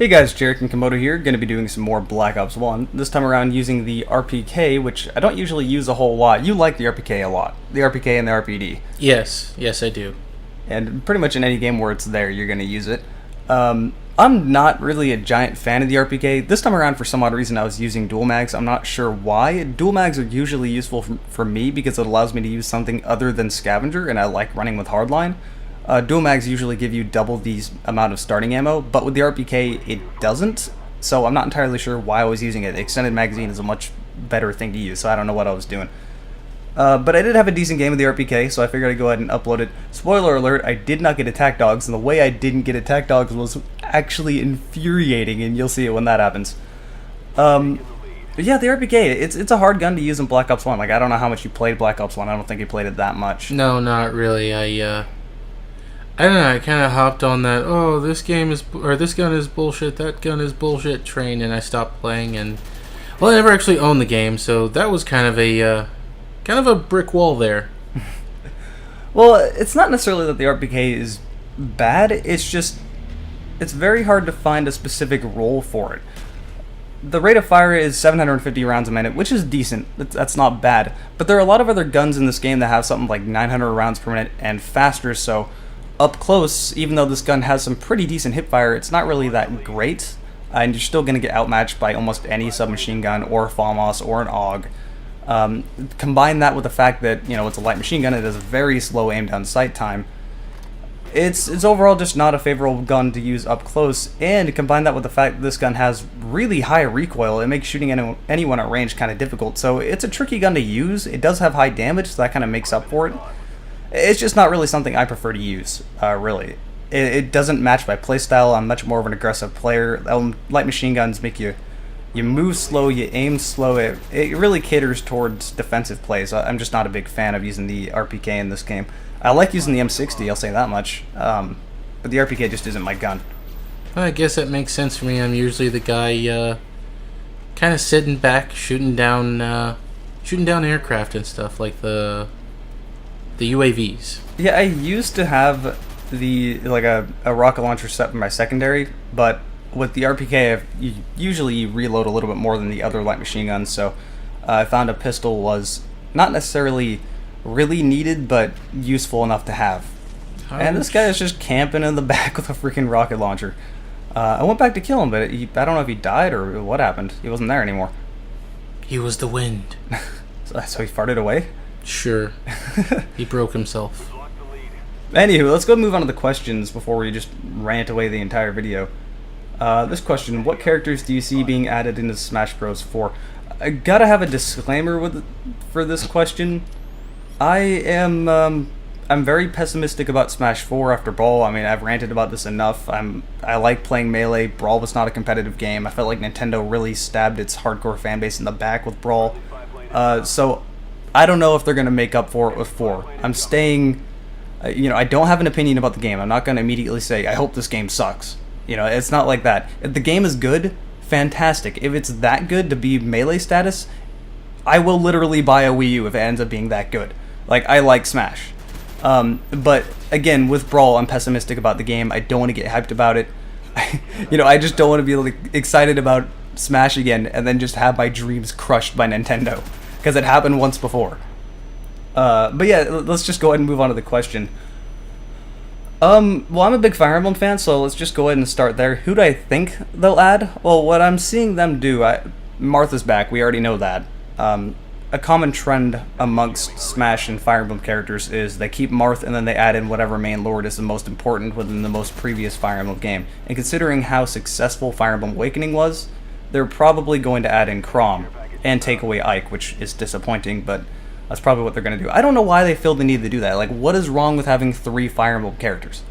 Hey guys, Jarek and Komodo here, going to be doing some more Black Ops 1, this time around using the RPK, which I don't usually use a whole lot. You like the RPK a lot, the RPK and the RPD. Yes, I do. And pretty much in any game where it's there, you're going to use it. I'm not really a giant fan of the RPK. This time around, for some odd reason, I was using dual mags. I'm not sure why. Dual mags are usually useful for me because it allows me to use something other than Scavenger, and I like running with Hardline. Dual mags usually give you double the amount of starting ammo, but with the RPK it doesn't, so I'm not entirely sure why I was using it. The extended magazine is a much better thing to use, so I don't know what I was doing. But I did have a decent game with the RPK, so I figured I'd go ahead and upload it. Spoiler alert, I did not get attack dogs, and the way I didn't get attack dogs was actually infuriating, and you'll see it when that happens. But yeah, the RPK, it's a hard gun to use in Black Ops 1. Like, I don't know how much you played Black Ops 1, I don't think you played it that much. No, not really. I don't know, I kind of hopped on that, this gun is bullshit, that gun is bullshit train, and I stopped playing, and, well, I never actually owned the game, so that was kind of a brick wall there. Well, it's not necessarily that the RPK is bad, it's very hard to find a specific role for it. The rate of fire is 750 rounds a minute, which is decent. That's not bad. But there are a lot of other guns in this game that have something like 900 rounds per minute and faster, so up close, even though this gun has some pretty decent hip fire, it's not really that great, and you're still going to get outmatched by almost any submachine gun or FAMAS or an AUG. Combine that with the fact that, it's a light machine gun, it has a very slow aim down sight time. It's overall just not a favorable gun to use up close, and combine that with the fact that this gun has really high recoil, it makes shooting anyone at range kind of difficult, so it's a tricky gun to use. It does have high damage, so that kind of makes up for it. It's just not really something I prefer to use, really. It doesn't match my playstyle. I'm much more of an aggressive player. Light machine guns make you move slow, you aim slow. It really caters towards defensive plays. I'm just not a big fan of using the RPK in this game. I like using the M60, I'll say that much, but the RPK just isn't my gun. I guess that makes sense for me. I'm usually the guy kind of sitting back, shooting down aircraft and stuff, like the UAVs. Yeah, I used to have a rocket launcher set for my secondary, but with the RPK, you usually reload a little bit more than the other light machine guns, so I found a pistol was not necessarily really needed, but useful enough to have. And this guy is just camping in the back with a freaking rocket launcher. I went back to kill him, but I don't know if he died or what happened. He wasn't there anymore. He was the wind. So he farted away? Sure. He broke himself. Anywho, let's go move on to the questions before we just rant away the entire video. This question, what characters do you see being added into Smash Bros. 4? I gotta have a disclaimer for this question. I'm very pessimistic about Smash 4 after Brawl. I mean, I've ranted about this enough. I like playing Melee. Brawl was not a competitive game. I felt like Nintendo really stabbed its hardcore fanbase in the back with Brawl. So I don't know if they're going to make up for it with 4. I'm staying, I don't have an opinion about the game. I'm not going to immediately say, I hope this game sucks. It's not like that. If the game is good, fantastic. If it's that good to be Melee status, I will literally buy a Wii U if it ends up being that good. Like, I like Smash. But, again, with Brawl, I'm pessimistic about the game. I don't want to get hyped about it. I just don't want to be excited about Smash again and then just have my dreams crushed by Nintendo. Because it happened once before. But yeah, let's just go ahead and move on to the question. Well, I'm a big Fire Emblem fan, so let's just go ahead and start there. Who do I think they'll add? Well, what I'm seeing them do, Martha's back, we already know that. A common trend amongst Smash and Fire Emblem characters is they keep Marth and then they add in whatever main lord is the most important within the most previous Fire Emblem game. And considering how successful Fire Emblem Awakening was, they're probably going to add in Chrom and take away Ike, which is disappointing, but that's probably what they're going to do. I don't know why they feel the need to do that. Like, what is wrong with having 3 Fire Emblem characters?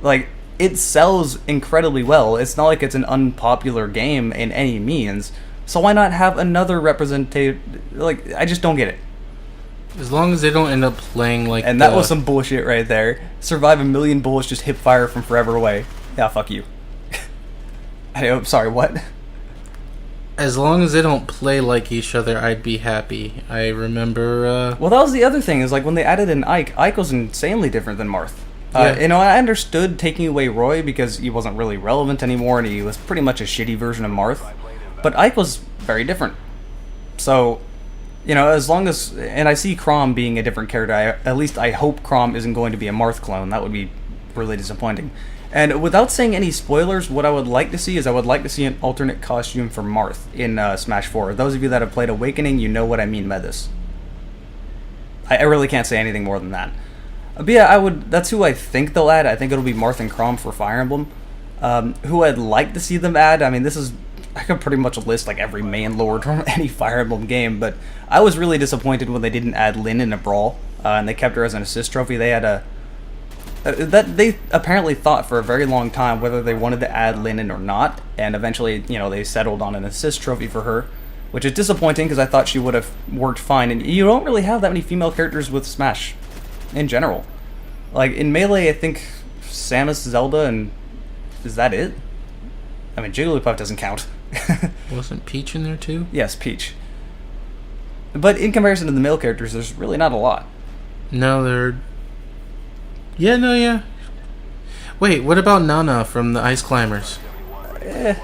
Like, it sells incredibly well. It's not like it's an unpopular game in any means, so why not have another representative? Like, I just don't get it. As long as they don't end up playing like And that was some bullshit right there. Survive a million bullets, just hip fire from forever away. Yeah, fuck you. I'm sorry, what? As long as they don't play like each other, I'd be happy. I remember, Well, that was the other thing, is like when they added in Ike was insanely different than Marth. Yeah. You know, I understood taking away Roy because he wasn't really relevant anymore, and he was pretty much a shitty version of Marth. But Ike was very different. So, you know, as long as, and I see Crom being a different character. At least I hope Crom isn't going to be a Marth clone. That would be really disappointing. And without saying any spoilers, what I would like to see is I would like to see an alternate costume for Marth in Smash 4. Those of you that have played Awakening, you know what I mean by this. I really can't say anything more than that. But yeah, that's who I think they'll add. I think it'll be Marth and Crom for Fire Emblem. Who I'd like to see them add, I mean, I could pretty much list like every main lord from any Fire Emblem game, but I was really disappointed when they didn't add Lyn in a Brawl, and they kept her as an assist trophy. They had that they apparently thought for a very long time whether they wanted to add Lyn in or not, and eventually, you know, they settled on an assist trophy for her, which is disappointing because I thought she would have worked fine, and you don't really have that many female characters with Smash in general. Like, in Melee, I think Samus, Zelda, and is that it? I mean, Jigglypuff doesn't count. Wasn't Peach in there too? Yes, Peach. But in comparison to the male characters, there's really not a lot. No, they're... Yeah, no, yeah. Wait, what about Nana from the Ice Climbers? I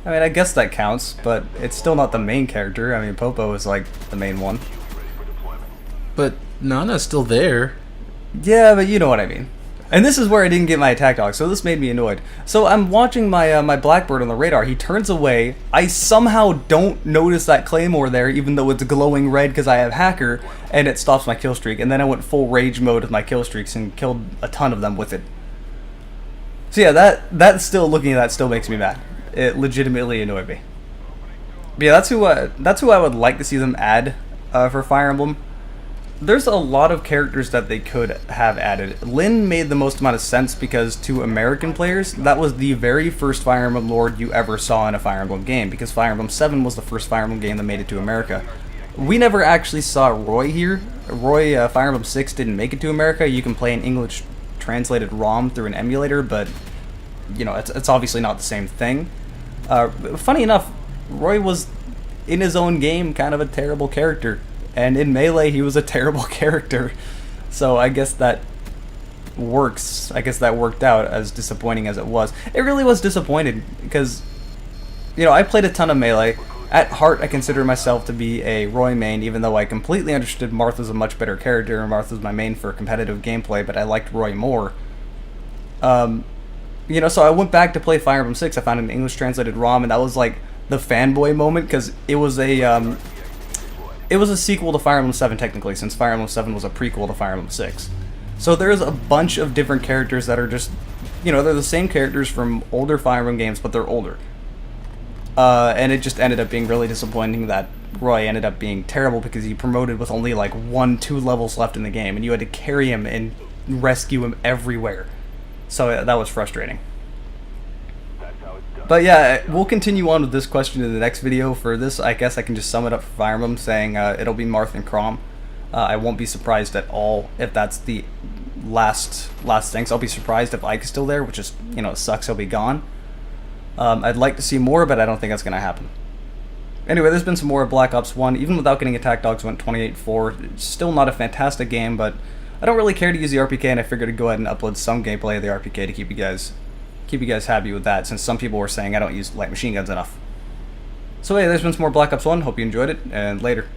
mean, I guess that counts, but it's still not the main character. I mean, Popo is like the main one. But Nana's still there. Yeah, but you know what I mean. And this is where I didn't get my attack dog, so this made me annoyed. So I'm watching my my Blackbird on the radar. He turns away. I somehow don't notice that Claymore there, even though it's glowing red because I have Hacker, and it stops my kill streak. And then I went full rage mode with my kill streaks and killed a ton of them with it. So yeah, that's still, looking at that still makes me mad. It legitimately annoyed me. But yeah, that's who I would like to see them add for Fire Emblem. There's a lot of characters that they could have added. Lyn made the most amount of sense because to American players, that was the very first Fire Emblem Lord you ever saw in a Fire Emblem game, because Fire Emblem 7 was the first Fire Emblem game that made it to America. We never actually saw Roy here. Fire Emblem 6 didn't make it to America. You can play an English translated ROM through an emulator, but you know, it's obviously not the same thing. Funny enough, Roy was in his own game kind of a terrible character. And in Melee, he was a terrible character. So I guess that works. I guess that worked out, as disappointing as it was. It really was disappointing because, you know, I played a ton of Melee. At heart, I consider myself to be a Roy main, even though I completely understood Martha's a much better character, and Martha's my main for competitive gameplay, but I liked Roy more. You know, so I went back to play Fire Emblem 6. I found an English translated ROM, and that was like the fanboy moment, because it was a sequel to Fire Emblem 7 technically, since Fire Emblem 7 was a prequel to Fire Emblem 6. So there's a bunch of different characters that are just, you know, they're the same characters from older Fire Emblem games, but they're older. And it just ended up being really disappointing that Roy ended up being terrible because he promoted with only like 1-2 levels left in the game, and you had to carry him and rescue him everywhere. So that was frustrating. But yeah, we'll continue on with this question in the next video. For this, I guess I can just sum it up for Fire Emblem, saying it'll be Marth and Crom. I won't be surprised at all if that's the last thing. So I'll be surprised if Ike's still there, which is, you know, it sucks he'll be gone. I'd like to see more, but I don't think that's going to happen. Anyway, there's been some more Black Ops 1. Even without getting attack dogs, went 28-4. It's still not a fantastic game, but I don't really care to use the RPK, and I figured to go ahead and upload some gameplay of the RPK to keep you guys happy with that, since some people were saying I don't use light machine guns enough. So hey, there's been some more Black Ops 1. Hope you enjoyed it, and later.